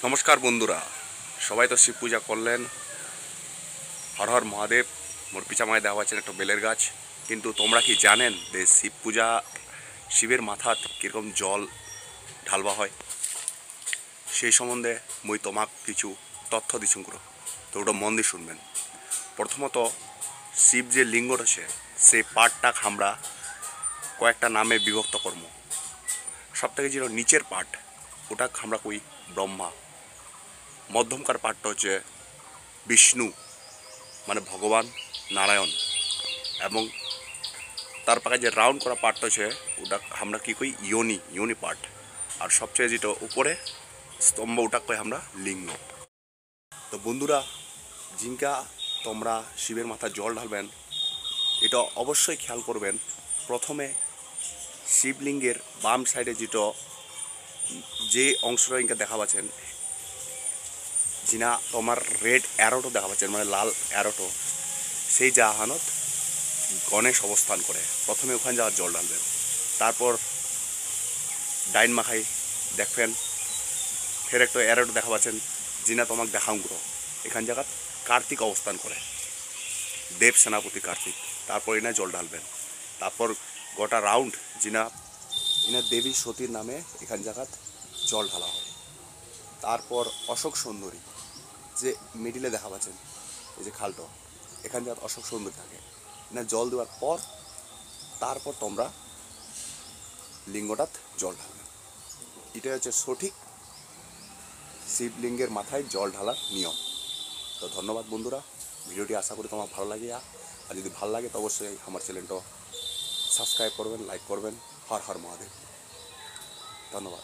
নমস্কার বন্ধুরা, সবাই তো শিব পূজা করলেন। হর হর মহাদেব। মোর পিছামায় দেওয়া আছেন একটা বেলের গাছ। কিন্তু তোমরা কি জানেন যে শিব পূজা শিবের মাথাত কীরকম জল ঢালবা হয়? সেই সম্বন্ধে মই তোমাক কিছু তথ্য দিছুম করো, তো ওটা মন দিয়ে শুনবেন। প্রথমত, শিব যে লিঙ্গ আছে সেই পার্টটাকে আমরা কয়েকটা নামে বিভক্ত করব। সব থেকে যেটা নিচের পার্ট ওটাকে আমরা কই ব্রহ্মা। মধ্যমকার পার্টটা হচ্ছে বিষ্ণু মানে ভগবান নারায়ণ, এবং তার পাকে যে রাউন্ড করা পার্টটা আছে ওটা আমরা কি কই ইয়োনি পার্ট। আর সবচেয়ে যেটা উপরে স্তম্ভ ওটা কই আমরা লিঙ্গ। তো বন্ধুরা, জিঙ্কা তোমরা শিবের মাথায় জল ঢালবেন, এটা অবশ্যই খেয়াল করবেন। প্রথমে শিবলিঙ্গের বাম সাইডে যে অংশটা ইনকা দেখা পাচ্ছেন, যিনা তোমার রেড অ্যারোটো দেখা পাচ্ছেন মানে লাল অ্যারোটো, সেই জাহানত গণেশ অবস্থান করে। প্রথমে ওখানে যাওয়ার জল ঢালবেন। তারপর ডাইন মাখাই দেখবেন ফের একটা অ্যারোটো দেখা পাচ্ছেন, যিনা তোমাকে দেখাউগ্রহ এখান জায়গাত কার্তিক অবস্থান করে, দেব সেনাপতি কার্তিক। তারপর এনে জল ঢালবেন। তারপর গোটা রাউন্ড ইনা দেবী সতীর নামে এখান জায়গাত জল ঢালা হয়। তারপর অশোক সুন্দরী যে মিডিলে দেখা পাচ্ছেন, এই যে খালটো, এখান জায়গাত অশোক সুন্দরী থাকে। না জল দেওয়ার পর তারপর তোমরা লিঙ্গটাত জল ঢালবে। এটা হচ্ছে সঠিক শিবলিঙ্গের মাথায় জল ঢালার নিয়ম। তো ধন্যবাদ বন্ধুরা, ভিডিওটি আশা করি তোমার ভালো লাগে। আর যদি ভালো লাগে তো অবশ্যই আমার চ্যানেলটা সাবস্ক্রাইব করবেন, লাইক করবেন। হর হর মহাদেব। ধন্যবাদ।